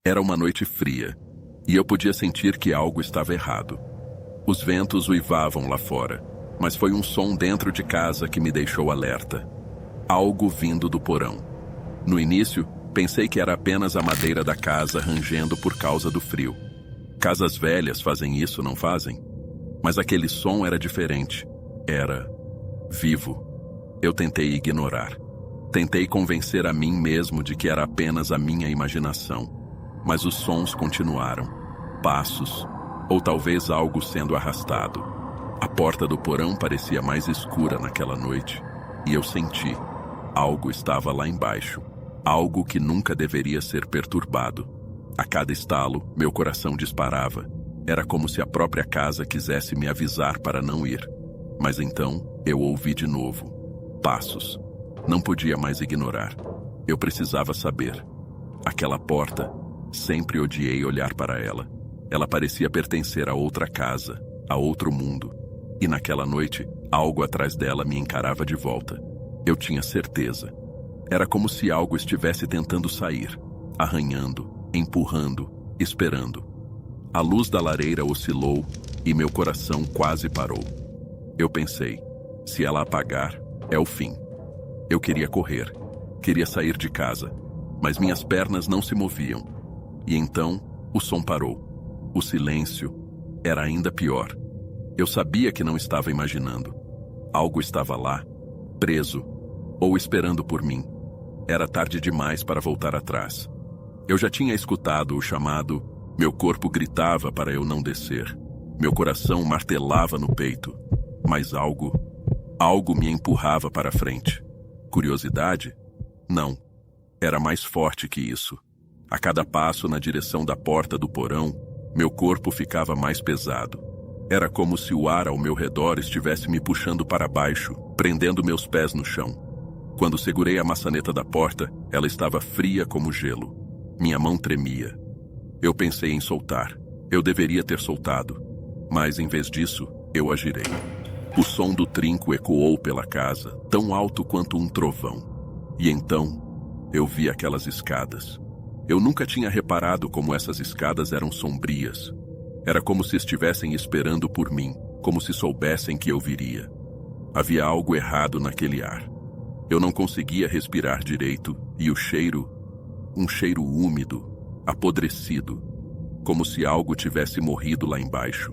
Era uma noite fria, e eu podia sentir que algo estava errado. Os ventos uivavam lá fora, mas foi um som dentro de casa que me deixou alerta. Algo vindo do porão. No início, pensei que era apenas a madeira da casa rangendo por causa do frio. Casas velhas fazem isso, não fazem? Mas aquele som era diferente. Era vivo. Eu tentei ignorar. Tentei convencer a mim mesmo de que era apenas a minha imaginação. Mas os sons continuaram. Passos, ou talvez algo sendo arrastado. A porta do porão parecia mais escura naquela noite, e eu senti. Algo estava lá embaixo. Algo que nunca deveria ser perturbado. A cada estalo, meu coração disparava. Era como se a própria casa quisesse me avisar para não ir. Mas então, eu ouvi de novo. Passos. Não podia mais ignorar. Eu precisava saber. Aquela porta, sempre odiei olhar para ela. Ela parecia pertencer a outra casa, a outro mundo. E naquela noite, algo atrás dela me encarava de volta. Eu tinha certeza. Era como se algo estivesse tentando sair, arranhando, empurrando, esperando. A luz da lareira oscilou e meu coração quase parou. Eu pensei, se ela apagar, é o fim. Eu queria correr, queria sair de casa, mas minhas pernas não se moviam. E então, o som parou. O silêncio era ainda pior. Eu sabia que não estava imaginando. Algo estava lá, preso, ou esperando por mim. Era tarde demais para voltar atrás. Eu já tinha escutado o chamado, meu corpo gritava para eu não descer. Meu coração martelava no peito, mas algo me empurrava para frente. Curiosidade? Não. Era mais forte que isso. A cada passo na direção da porta do porão, meu corpo ficava mais pesado. Era como se o ar ao meu redor estivesse me puxando para baixo, prendendo meus pés no chão. Quando segurei a maçaneta da porta, ela estava fria como gelo. Minha mão tremia. Eu pensei em soltar. Eu deveria ter soltado. Mas, em vez disso, eu agirei. O som do trinco ecoou pela casa, tão alto quanto um trovão. E então, eu vi aquelas escadas. Eu nunca tinha reparado como essas escadas eram sombrias. Era como se estivessem esperando por mim, como se soubessem que eu viria. Havia algo errado naquele ar. Eu não conseguia respirar direito, e o cheiro, um cheiro úmido, apodrecido, como se algo tivesse morrido lá embaixo.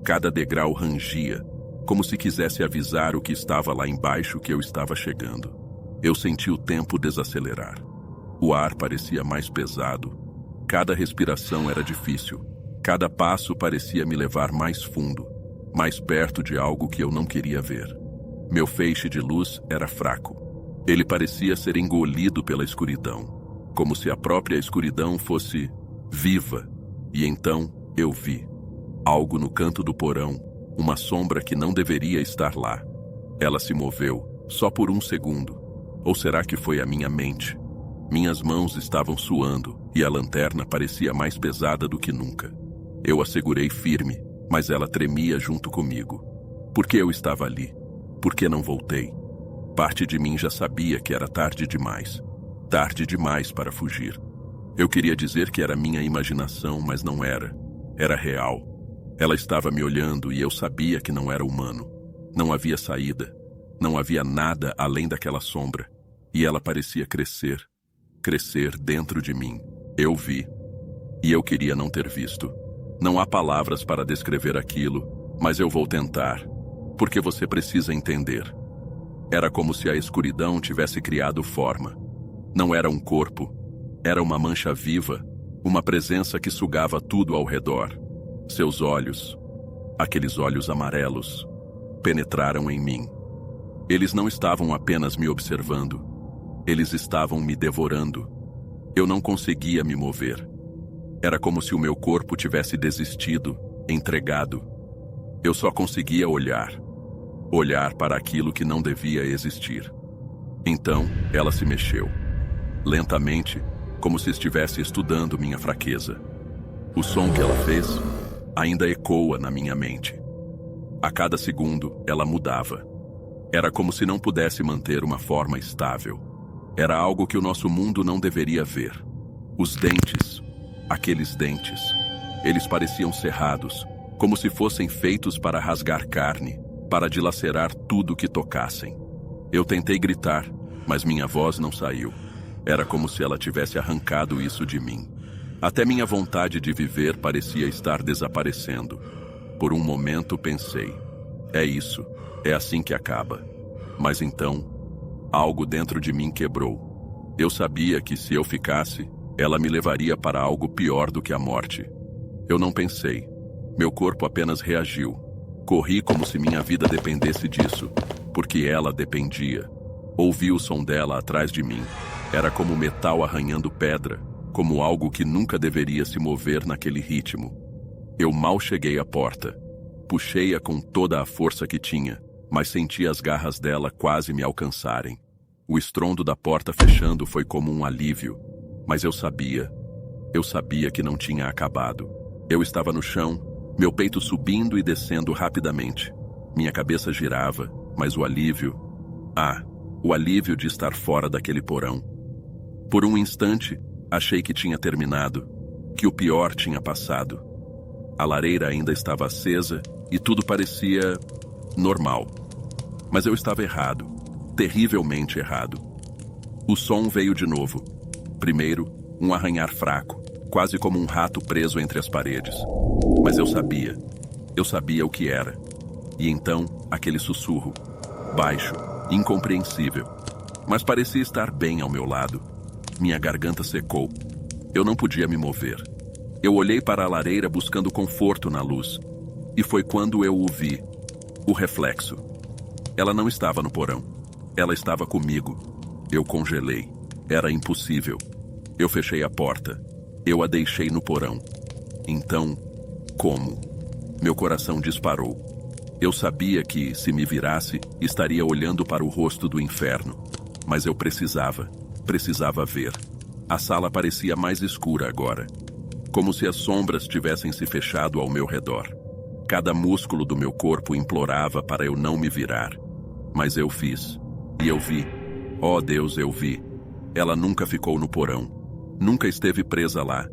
Cada degrau rangia, como se quisesse avisar o que estava lá embaixo que eu estava chegando. Eu senti o tempo desacelerar. O ar parecia mais pesado. Cada respiração era difícil. Cada passo parecia me levar mais fundo, mais perto de algo que eu não queria ver. Meu feixe de luz era fraco. Ele parecia ser engolido pela escuridão, como se a própria escuridão fosse viva. E então eu vi algo no canto do porão, uma sombra que não deveria estar lá. Ela se moveu, só por um segundo. Ou será que foi a minha mente? Minhas mãos estavam suando e a lanterna parecia mais pesada do que nunca. Eu a segurei firme, mas ela tremia junto comigo. Por que eu estava ali? Por que não voltei? Parte de mim já sabia que era tarde demais. Tarde demais para fugir. Eu queria dizer que era minha imaginação, mas não era. Era real. Ela estava me olhando e eu sabia que não era humano. Não havia saída. Não havia nada além daquela sombra. E ela parecia crescer. Crescer dentro de mim. Eu vi. E eu queria não ter visto. Não há palavras para descrever aquilo, mas eu vou tentar, porque você precisa entender. Era como se a escuridão tivesse criado forma. Não era um corpo, era uma mancha viva, uma presença que sugava tudo ao redor. Seus olhos, aqueles olhos amarelos, penetraram em mim. Eles não estavam apenas me observando, eles estavam me devorando. Eu não conseguia me mover. Era como se o meu corpo tivesse desistido, entregado. Eu só conseguia olhar. Olhar para aquilo que não devia existir. Então, ela se mexeu. Lentamente, como se estivesse estudando minha fraqueza. O som que ela fez ainda ecoa na minha mente. A cada segundo, ela mudava. Era como se não pudesse manter uma forma estável. Era algo que o nosso mundo não deveria ver. Os dentes, Aqueles dentes. Eles pareciam cerrados, como se fossem feitos para rasgar carne, para dilacerar tudo que tocassem. Eu tentei gritar, mas minha voz não saiu. Era como se ela tivesse arrancado isso de mim. Até minha vontade de viver parecia estar desaparecendo. Por um momento pensei, é isso, é assim que acaba. Mas então, algo dentro de mim quebrou. Eu sabia que se eu ficasse, ela me levaria para algo pior do que a morte. Eu não pensei. Meu corpo apenas reagiu. Corri como se minha vida dependesse disso, porque ela dependia. Ouvi o som dela atrás de mim. Era como metal arranhando pedra, como algo que nunca deveria se mover naquele ritmo. Eu mal cheguei à porta. Puxei-a com toda a força que tinha, mas senti as garras dela quase me alcançarem. O estrondo da porta fechando foi como um alívio, mas eu sabia que não tinha acabado. Eu estava no chão, meu peito subindo e descendo rapidamente. Minha cabeça girava, mas o alívio de estar fora daquele porão. Por um instante, achei que tinha terminado, que o pior tinha passado. A lareira ainda estava acesa e tudo parecia normal. Mas eu estava errado, terrivelmente errado. O som veio de novo. Primeiro, um arranhar fraco, quase como um rato preso entre as paredes. Mas eu sabia o que era. E então, aquele sussurro, baixo, incompreensível, mas parecia estar bem ao meu lado. Minha garganta secou. Eu não podia me mover. Eu olhei para a lareira buscando conforto na luz. E foi quando eu o vi. O reflexo. Ela não estava no porão. Ela estava comigo. Eu congelei. Era impossível. Eu fechei a porta. Eu a deixei no porão. Então, como? Meu coração disparou. Eu sabia que, se me virasse, estaria olhando para o rosto do inferno. Mas eu precisava ver. A sala parecia mais escura agora, como se as sombras tivessem se fechado ao meu redor. Cada músculo do meu corpo implorava para eu não me virar. Mas eu fiz. E eu vi. Oh Deus, eu vi. Ela nunca ficou no porão. Nunca esteve presa lá.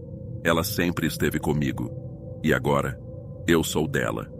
Ela sempre esteve comigo. E agora, eu sou dela.